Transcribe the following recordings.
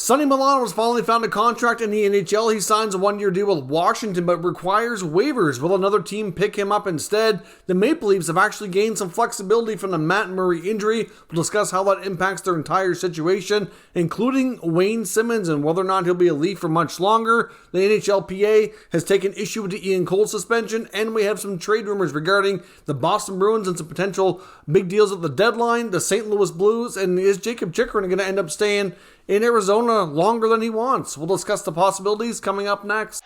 Sonny Milano has finally found a contract in the NHL. He signs a one-year deal with Washington, but requires waivers. Will another team pick him up instead? The Maple Leafs have actually gained some flexibility from the Matt Murray injury. We'll discuss how that impacts their entire situation, including Wayne Simmonds and whether or not he'll be a Leaf for much longer. The NHLPA has taken issue with the Ian Cole suspension, and we have some trade rumors regarding the Boston Bruins and some potential big deals at the deadline. The St. Louis Blues, and is Jacob Chychrun going to end up staying in Arizona longer than he wants? We'll discuss the possibilities coming up next.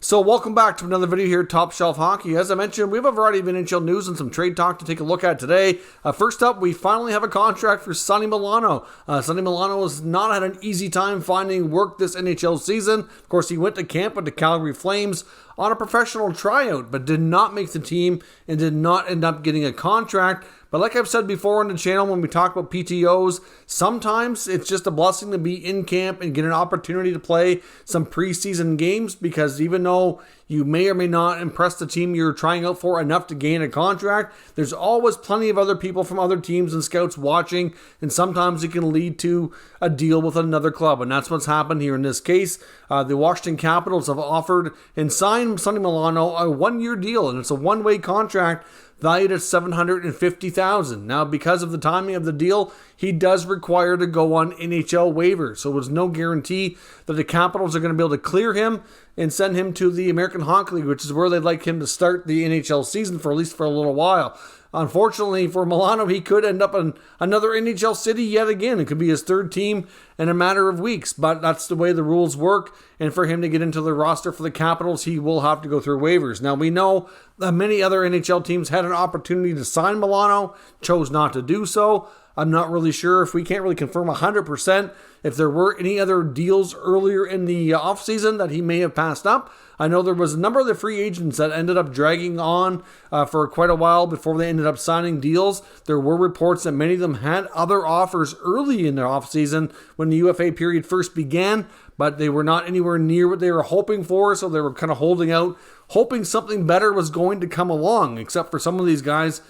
So welcome back to another video here at Top Shelf Hockey. As I mentioned, we have a variety of NHL news and some trade talk to take a look at today. First up, we finally have a contract for Sonny Milano. Sonny Milano has not had an easy time finding work this NHL season. Of course, he went to camp with the Calgary Flames on a professional tryout, but did not make the team and did not end up getting a contract. But like I've said before on the channel when we talk about PTOs, sometimes it's just a blessing to be in camp and get an opportunity to play some preseason games, because even though you may or may not impress the team you're trying out for enough to gain a contract, there's always plenty of other people from other teams and scouts watching, and sometimes it can lead to a deal with another club, and that's what's happened here in this case. The Washington Capitals have offered and signed Sonny Milano a one-year deal, and it's a one-way contract valued at $750,000. Now, because of the timing of the deal, he does require to go on NHL waivers, so there's no guarantee that the Capitals are going to be able to clear him and send him to the American Hockey League, which is where they'd like him to start the NHL season for at least for a little while. Unfortunately for Milano, he could end up in another NHL city yet again. It could be his third team in a matter of weeks, but that's the way the rules work. And for him to get into the roster for the Capitals, he will have to go through waivers. Now, we know that many other NHL teams had an opportunity to sign Milano, chose not to do so. I'm not really sure, if we can't really confirm 100% if there were any other deals earlier in the offseason that he may have passed up. I know there was a number of the free agents that ended up dragging on for quite a while before they ended up signing deals. There were reports that many of them had other offers early in their offseason when the UFA period first began, but they were not anywhere near what they were hoping for, so they were kind of holding out, hoping something better was going to come along, except for some of these guys.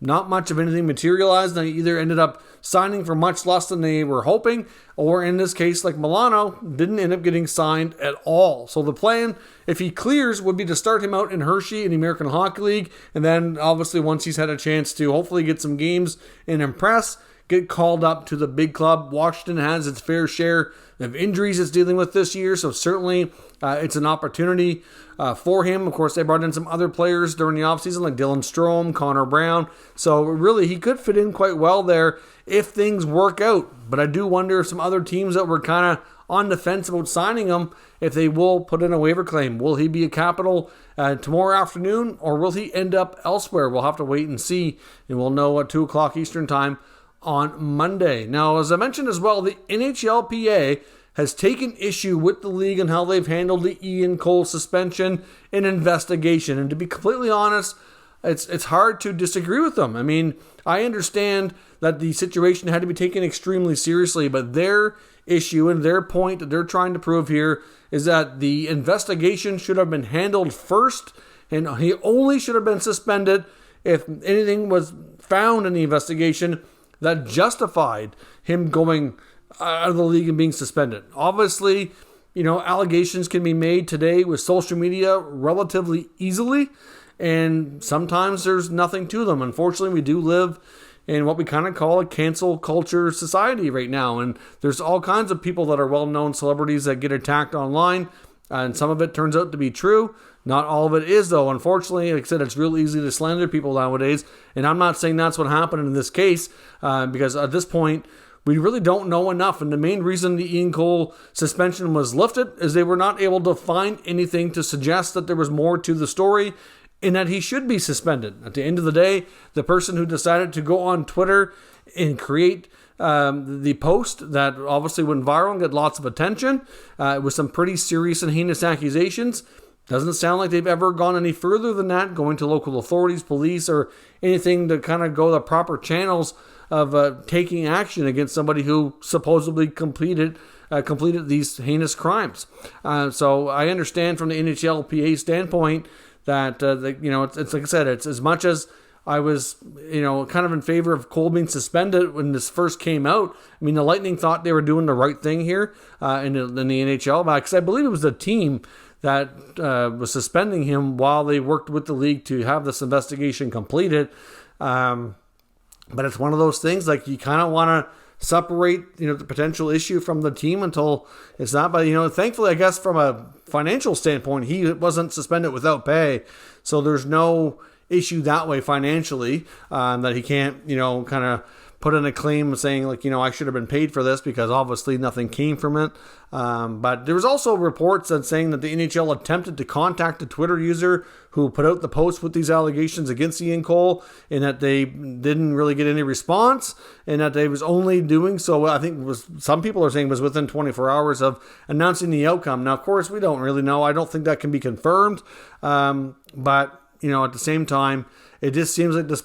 Not much of anything materialized. They either ended up signing for much less than they were hoping, or in this case, like Milano, didn't end up getting signed at all. So the plan, if he clears, would be to start him out in Hershey in the American Hockey League, and then obviously once he's had a chance to hopefully get some games and impress, get called up to the big club. Washington has its fair share of injuries it's dealing with this year, so certainly it's an opportunity for him. Of course, they brought in some other players during the offseason like Dylan Strome, Connor Brown, so really he could fit in quite well there if things work out. But I do wonder if some other teams that were kind of on the fence about signing him, if they will put in a waiver claim. Will he be a Capital tomorrow afternoon, or will he end up elsewhere? We'll have to wait and see, and we'll know at 2 o'clock Eastern time on Monday. Now, as I mentioned as well, the NHLPA has taken issue with the league and how they've handled the Ian Cole suspension and investigation. And to be completely honest, it's hard to disagree with them. I mean, I understand that the situation had to be taken extremely seriously, but their issue and their point that they're trying to prove here is that the investigation should have been handled first, and he only should have been suspended if anything was found in the investigation that justified him going out of the league and being suspended. Obviously, allegations can be made today with social media relatively easily, and sometimes there's nothing to them. Unfortunately, we do live in what we kind of call a cancel culture society right now, and there's all kinds of people that are well-known celebrities that get attacked online, and some of it turns out to be true. Not all of it is, though. Unfortunately, like I said, it's real easy to slander people nowadays, and I'm not saying that's what happened in this case, because at this point, we really don't know enough, and the main reason the Ian Cole suspension was lifted is they were not able to find anything to suggest that there was more to the story and that he should be suspended. At the end of the day, the person who decided to go on Twitter and create the post that obviously went viral and got lots of attention, it was some pretty serious and heinous accusations. Doesn't sound like they've ever gone any further than that, going to local authorities, police, or anything to kind of go the proper channels of taking action against somebody who supposedly completed these heinous crimes. So I understand from the NHLPA standpoint that it's like I said, it's as much as I was, kind of in favor of Cole being suspended when this first came out. I mean, the Lightning thought they were doing the right thing here in the NHL, because I believe it was the team that was suspending him while they worked with the league to have this investigation completed. But it's one of those things, like, you kind of want to separate, the potential issue from the team until it's not. But, thankfully, I guess from a financial standpoint, he wasn't suspended without pay. So there's no issue that way financially, that he can't, kind of put in a claim saying, like, I should have been paid for this, because obviously nothing came from it. But there was also reports that saying that the NHL attempted to contact a Twitter user who put out the post with these allegations against Ian Cole, and that they didn't really get any response, and that they was only doing so, I think some people are saying was within 24 hours of announcing the outcome. Now, of course, we don't really know. I don't think that can be confirmed. But at the same time, it just seems like this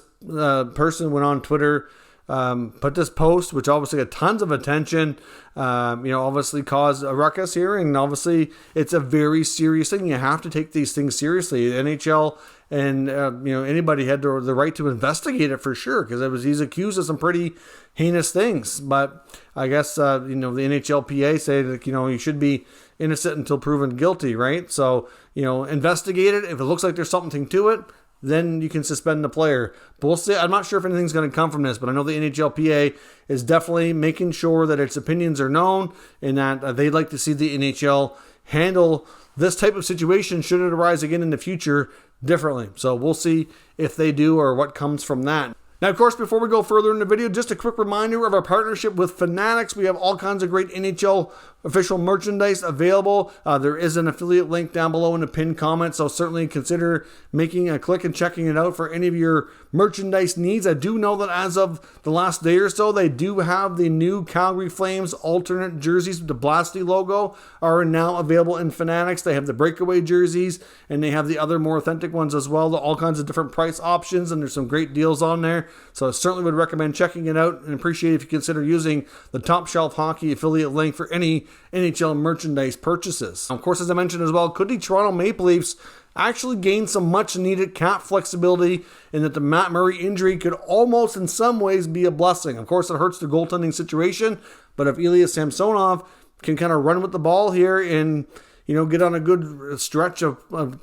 person went on Twitter, put this post, which obviously got tons of attention, obviously caused a ruckus here. And obviously it's a very serious thing. You have to take these things seriously. The NHL and, anybody had the right to investigate it for sure, because he's accused of some pretty heinous things. But I guess, the NHLPA say that, you should be innocent until proven guilty, right? So, investigate it. If it looks like there's something to it, then you can suspend the player. But we'll see. I'm not sure if anything's going to come from this, but I know the NHLPA is definitely making sure that its opinions are known, and that they'd like to see the NHL handle this type of situation, should it arise again in the future, differently. So we'll see if they do or what comes from that. Now, of course, before we go further in the video, just a quick reminder of our partnership with Fanatics. We have all kinds of great NHL official merchandise available. There is an affiliate link down below in the pinned comment, so certainly consider making a click and checking it out for any of your merchandise needs. I do know that as of the last day or so, they do have the new Calgary Flames alternate jerseys with the Blasty logo are now available in Fanatics. They have the breakaway jerseys, and they have the other more authentic ones as well. All kinds of different price options, and there's some great deals on there. So I certainly would recommend checking it out, and appreciate if you consider using the Top Shelf Hockey affiliate link for any NHL merchandise purchases. Of course, as I mentioned as well, could the Toronto Maple Leafs actually gain some much needed cap flexibility, and that the Matt Murray injury could almost in some ways be a blessing? Of course, it hurts the goaltending situation, but if Ilya Samsonov can kind of run with the ball here and, get on a good stretch of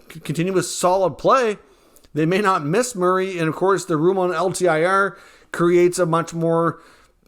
continuous solid play, they may not miss Murray. And of course, the room on LTIR creates a much more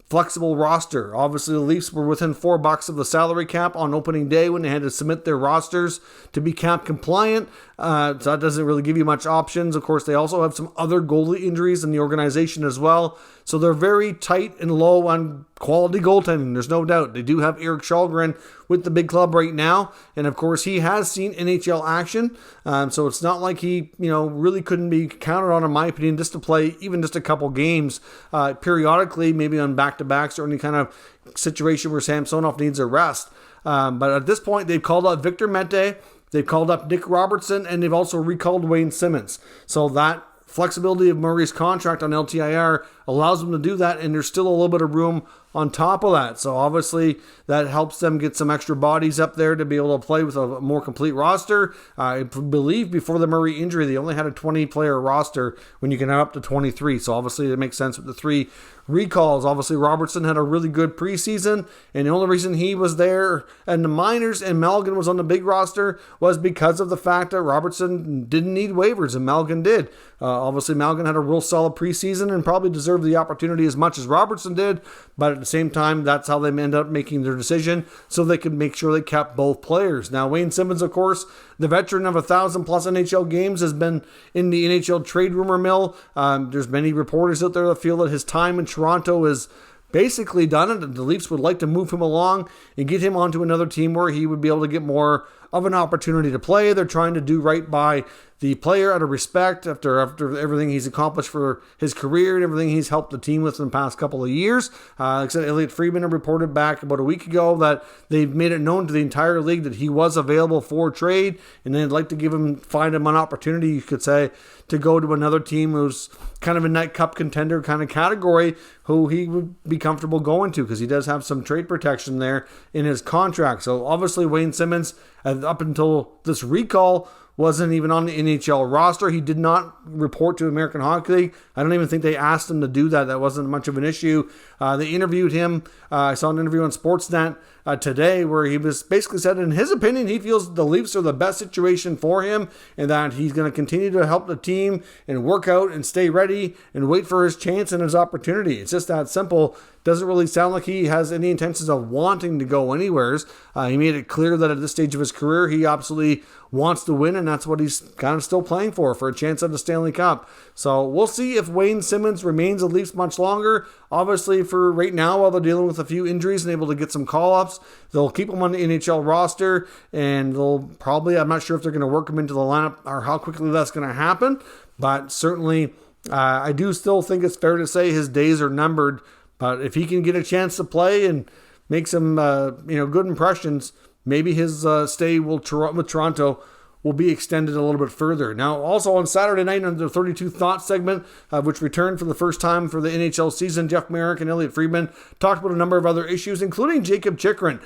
flexible roster. Obviously, the Leafs were within $4 of the salary cap on opening day when they had to submit their rosters to be cap compliant. So that doesn't really give you much options. Of course, they also have some other goalie injuries in the organization as well. So they're very tight and low on quality goaltending. There's no doubt. They do have Erik Källgren with the big club right now. And of course, he has seen NHL action. So it's not like he, really couldn't be counted on, in my opinion, just to play even just a couple games periodically, maybe on back-to-backs or any kind of situation where Samsonov needs a rest. But at this point, they've called up Victor Mete, they've called up Nick Robertson, and they've also recalled Wayne Simmonds. So that flexibility of Murray's contract on LTIR allows them to do that, and there's still a little bit of room on top of that. So obviously that helps them get some extra bodies up there to be able to play with a more complete roster. I believe before the Murray injury, they only had a 20-player roster when you can have up to 23. So obviously it makes sense with the 3 recalls. Obviously Robertson had a really good preseason, and the only reason he was there in the minors and Malgin was on the big roster was because of the fact that Robertson didn't need waivers and Malgin did. Obviously Malgin had a real solid preseason and probably deserved the opportunity as much as Robertson did, but at the same time, that's how they end up making their decision, so they could make sure they kept both players. Now, Wayne Simmonds, of course, the veteran of 1,000-plus NHL games, has been in the NHL trade rumor mill. There's many reporters out there that feel that his time in Toronto is basically done, and the Leafs would like to move him along and get him onto another team where he would be able to get more of an opportunity to play. They're trying to do right by the player out of respect after everything he's accomplished for his career and everything he's helped the team with in the past couple of years. Like I said, Elliot Friedman reported back about a week ago that they've made it known to the entire league that he was available for trade, and they'd like to find him an opportunity, you could say, to go to another team who's kind of a night cup contender kind of category, who he would be comfortable going to, because he does have some trade protection there in his contract. So obviously Wayne Simmonds, up until this recall, wasn't even on the NHL roster. He did not report to American Hockey League. I don't even think they asked him to do that. That wasn't much of an issue. They interviewed him. I saw an interview on Sportsnet today where he was basically said, in his opinion, he feels the Leafs are the best situation for him and that he's going to continue to help the team and work out and stay ready and wait for his chance and his opportunity. It's just that simple. Doesn't really sound like he has any intentions of wanting to go anywheres. He made it clear that at this stage of his career, he absolutely wants to win, and that's what he's kind of still playing for a chance at the Stanley Cup. So we'll see if Wayne Simmonds remains at Leafs much longer. Obviously, for right now, while they're dealing with a few injuries and able to get some call-ups, they'll keep him on the NHL roster, and they'll probably, I'm not sure if they're going to work him into the lineup or how quickly that's going to happen, but certainly I do still think it's fair to say his days are numbered. But if he can get a chance to play and make some good impressions, maybe his stay with Toronto will be extended a little bit further. Now, also on Saturday night on the 32 Thoughts segment, which returned for the first time for the NHL season, Jeff Marek and Elliotte Friedman talked about a number of other issues, including Jacob Chychrun.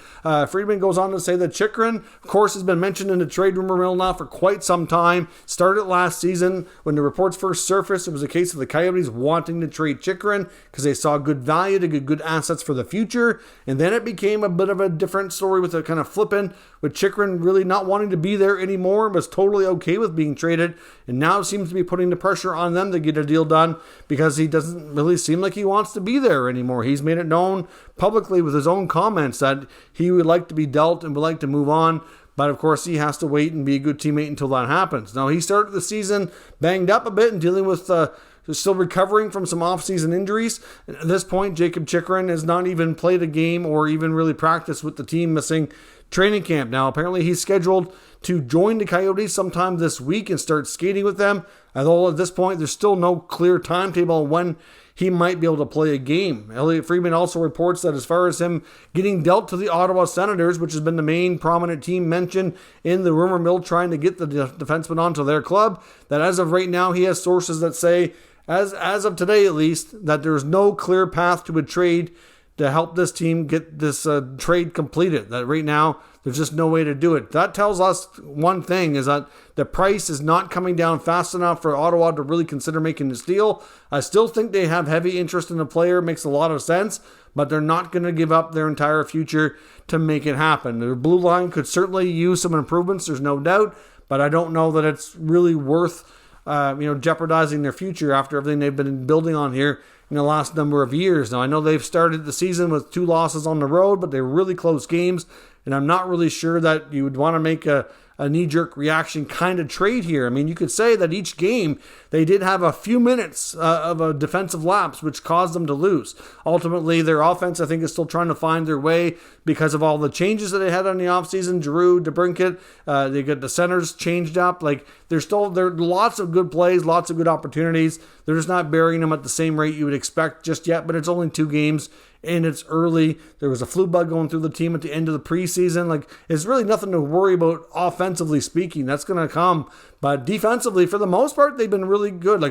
Friedman goes on to say that Chychrun, of course, has been mentioned in the trade rumor mill now for quite some time. Started last season when the reports first surfaced. It was a case of the Coyotes wanting to trade Chychrun because they saw good value to get good assets for the future. And then it became a bit of a different story with a kind of flippant, with Chychrun really not wanting to be there anymore, was totally okay with being traded, and now seems to be putting the pressure on them to get a deal done because he doesn't really seem like he wants to be there anymore. He's made it known publicly with his own comments that he would like to be dealt and would like to move on, but of course he has to wait and be a good teammate until that happens. Now, he started the season banged up a bit and dealing with still recovering from some off-season injuries. At this point, Jacob Chychrun has not even played a game or even really practiced with the team, missing training camp. Now, apparently he's scheduled to join the Coyotes sometime this week and start skating with them, although at this point there's still no clear timetable on when he might be able to play a game. Elliotte Friedman also reports that as far as him getting dealt to the Ottawa Senators, which has been the main prominent team mentioned in the rumor mill trying to get the defenseman onto their club, that as of right now he has sources that say, as of today at least, that there's no clear path to a trade to help this team get this trade completed. That right now, there's just no way to do it. That tells us one thing, is that the price is not coming down fast enough for Ottawa to really consider making this deal. I still think they have heavy interest in the player. It makes a lot of sense, but they're not going to give up their entire future to make it happen. Their blue line could certainly use some improvements, there's no doubt, but I don't know that it's really worth jeopardizing their future after everything they've been building on here in the last number of years. Now, I know they've started the season with 2 losses on the road, but they were really close games, and I'm not really sure that you would want to make a knee-jerk reaction kind of trade here. I mean, you could say that each game they did have a few minutes of a defensive lapse, which caused them to lose. Ultimately, their offense, I think, is still trying to find their way because of all the changes that they had on the offseason. Giroux, DeBrincat, they got the centers changed up. Like, there are lots of good plays, lots of good opportunities. They're just not burying them at the same rate you would expect just yet, but it's only 2 games. And it's early. There was a flu bug going through the team at the end of the preseason. Like, it's really nothing to worry about offensively speaking. That's going to come. But defensively, for the most part, they've been really good,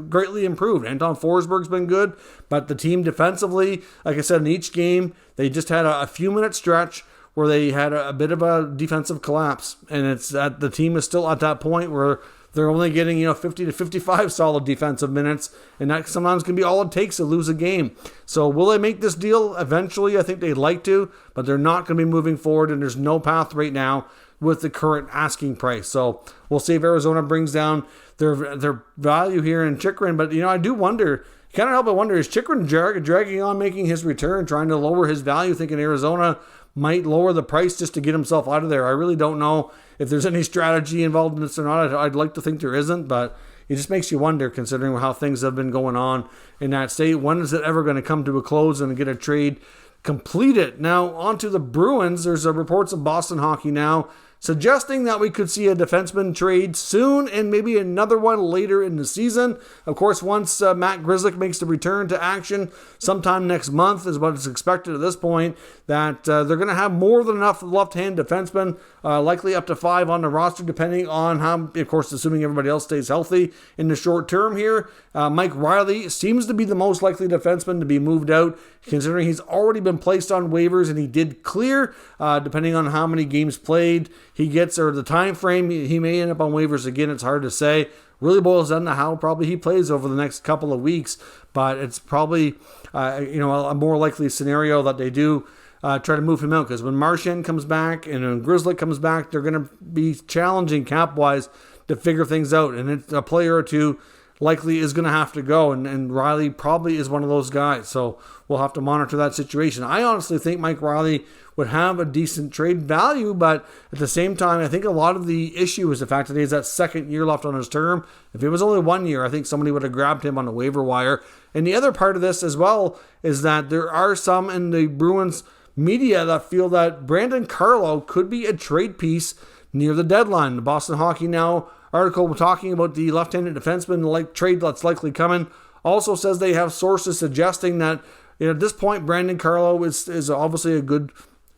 greatly improved. Anton Forsberg's been good, but the team defensively, like I said, in each game, they just had a few-minute stretch where they had a bit of a defensive collapse. And it's that the team is still at that point where they're only getting 50 to 55 solid defensive minutes, and that sometimes can be all it takes to lose a game. So will they make this deal eventually? I think they'd like to, but they're not going to be moving forward, and there's no path right now with the current asking price. So we'll see if Arizona brings down their value here in Chychrun. But I do wonder, can't help but wonder, is Chychrun dragging on making his return, trying to lower his value, thinking Arizona might lower the price just to get himself out of there? I really don't know if there's any strategy involved in this or not. I'd like to think there isn't, but it just makes you wonder, considering how things have been going on in that state. When is it ever going to come to a close and get a trade completed? Now, on to the Bruins. There's reports of Boston Hockey Now suggesting that we could see a defenseman trade soon and maybe another one later in the season. Of course, once Matt Grzelcyk makes the return to action sometime next month is what is expected at this point, that they're going to have more than enough left-hand defensemen, likely up to 5 on the roster, depending on how, of course, assuming everybody else stays healthy in the short term here. Mike Riley seems to be the most likely defenseman to be moved out, considering he's already been placed on waivers and he did clear, depending on how many games played. he gets, or the time frame he may end up on waivers again, it's hard to say. Really boils down to how probably he plays over the next couple of weeks, but it's probably a more likely scenario that they do try to move him out, because when Marchand comes back and when Grizzly comes back, they're going to be challenging cap-wise to figure things out, and it's a player or two likely is going to have to go, and Riley probably is one of those guys, so we'll have to monitor that situation. I honestly think Mike Riley would have a decent trade value, but at the same time, I think a lot of the issue is the fact that he has that second year left on his term. If it was only 1 year, I think somebody would have grabbed him on the waiver wire. And the other part of this as well is that there are some in the Bruins media that feel that Brandon Carlo could be a trade piece near the deadline. The Boston Hockey Now article talking about the left-handed defenseman trade that's likely coming also says they have sources suggesting that at this point Brandon Carlo is obviously a good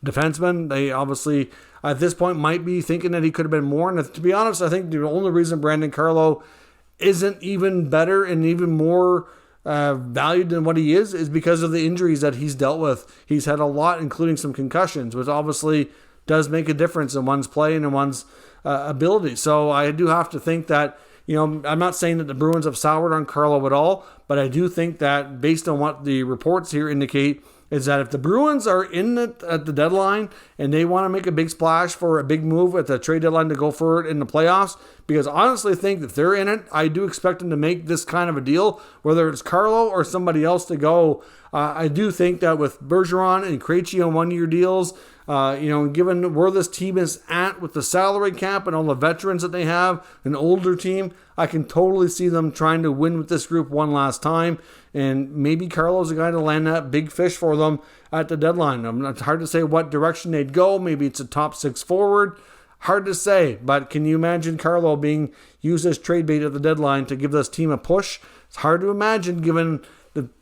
defenseman. They obviously at this point might be thinking that he could have been more, and to be honest, I think the only reason Brandon Carlo isn't even better and even more valued than what he is because of the injuries that he's dealt with. He's had a lot, including some concussions, which obviously does make a difference in one's play and in one's ability. So I do have to think that, I'm not saying that the Bruins have soured on Carlo at all, but I do think that based on what the reports here indicate, is that if the Bruins are in it at the deadline and they want to make a big splash for a big move at the trade deadline to go for it in the playoffs, because I honestly think that if they're in it, I do expect them to make this kind of a deal, whether it's Carlo or somebody else to go. I do think that with Bergeron and Krejci on one-year deals, given where this team is at with the salary cap and all the veterans that they have, an older team, I can totally see them trying to win with this group one last time. And maybe Carlo's the guy to land that big fish for them at the deadline. It's hard to say what direction they'd go. Maybe it's a top six forward. Hard to say. But can you imagine Carlo being used as trade bait at the deadline to give this team a push? It's hard to imagine, given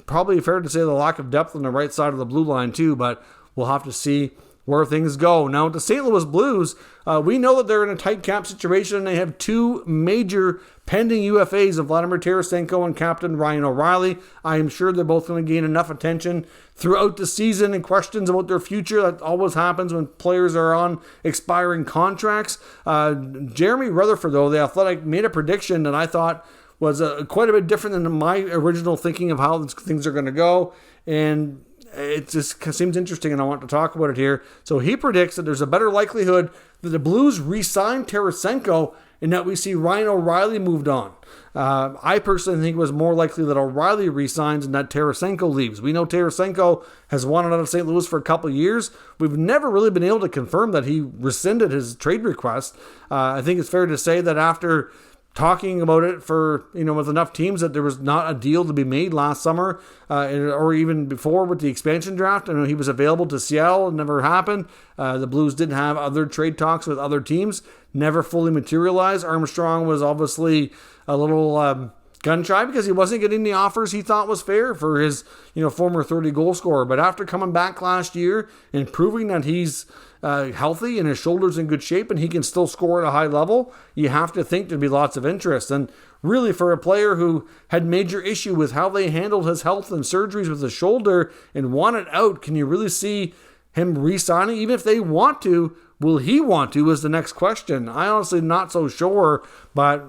probably fair to say the lack of depth on the right side of the blue line too. But we'll have to see where things go. Now, the St. Louis Blues, we know that they're in a tight cap situation, and they have two major pending UFAs of Vladimir Tarasenko and Captain Ryan O'Reilly. I am sure they're both going to gain enough attention throughout the season and questions about their future. That always happens when players are on expiring contracts. Jeremy Rutherford, though, the Athletic, made a prediction that I thought was quite a bit different than my original thinking of how things are going to go, and it just seems interesting, and I want to talk about it here. So he predicts that there's a better likelihood that the Blues re-sign Tarasenko and that we see Ryan O'Reilly moved on. I personally think it was more likely that O'Reilly re-signs and that Tarasenko leaves. We know Tarasenko has wanted out of St. Louis for a couple of years. We've never really been able to confirm that he rescinded his trade request. I think it's fair to say that after talking about it for, with enough teams, that there was not a deal to be made last summer or even before with the expansion draft. I know he was available to Seattle. It never happened. The Blues didn't have other trade talks with other teams. Never fully materialized. Armstrong was obviously a little gun shy because he wasn't getting the offers he thought was fair for his, former 30 goal scorer. But after coming back last year and proving that he's healthy and his shoulder's in good shape and he can still score at a high level, you have to think there'd be lots of interest. And really, for a player who had major issue with how they handled his health and surgeries with his shoulder and wanted out, can you really see him re-signing? Even if they want to, will he want to, is the next question. I honestly not so sure, but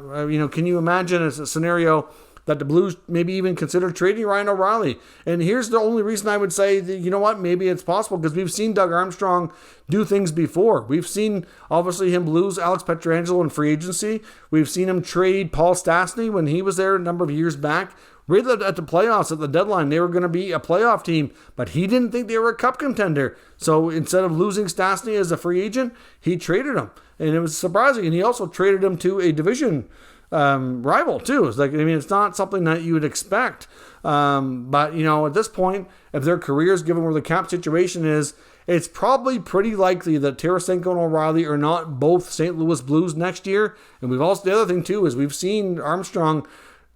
can you imagine a scenario that the Blues maybe even consider trading Ryan O'Reilly? And here's the only reason I would say that, maybe it's possible, because we've seen Doug Armstrong do things before. We've seen, obviously, him lose Alex Pietrangelo in free agency. We've seen him trade Paul Stastny when he was there a number of years back. Right at the playoffs, at the deadline, they were going to be a playoff team, but he didn't think they were a cup contender. So instead of losing Stastny as a free agent, he traded him. And it was surprising. And he also traded him to a division rival too. It's not something that you would expect. But at this point, if their careers, given where the cap situation is, it's probably pretty likely that Tarasenko and O'Reilly are not both St. Louis Blues next year. And the other thing too is we've seen Armstrong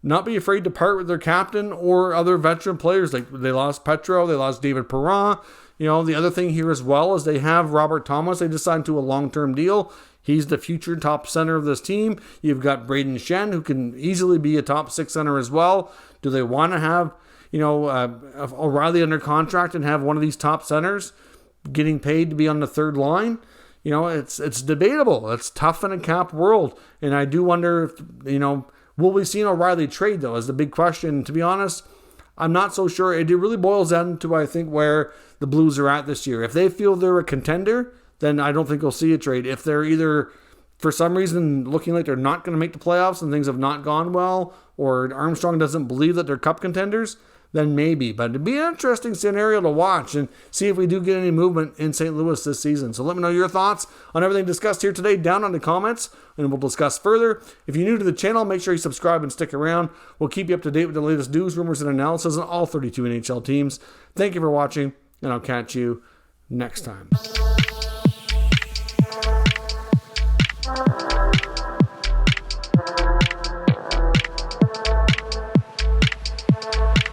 not be afraid to part with their captain or other veteran players. Like they lost Petro, they lost David Perron. The other thing here as well is they have Robert Thomas. They just signed to a long-term deal. He's the future top center of this team. You've got Braden Shen, who can easily be a top six center as well. Do they want to have, O'Reilly under contract and have one of these top centers getting paid to be on the third line? it's debatable. It's tough in a cap world. And I do wonder if, will we see an O'Reilly trade, though, is the big question. To be honest, I'm not so sure. It really boils down to, I think, where the Blues are at this year. If they feel they're a contender, then I don't think we'll see a trade. If they're either, for some reason, looking like they're not going to make the playoffs and things have not gone well, or Armstrong doesn't believe that they're cup contenders, then maybe. But it'd be an interesting scenario to watch and see if we do get any movement in St. Louis this season. So let me know your thoughts on everything discussed here today down in the comments, and we'll discuss further. If you're new to the channel, make sure you subscribe and stick around. We'll keep you up to date with the latest news, rumors, and analysis on all 32 NHL teams. Thank you for watching, and I'll catch you next time.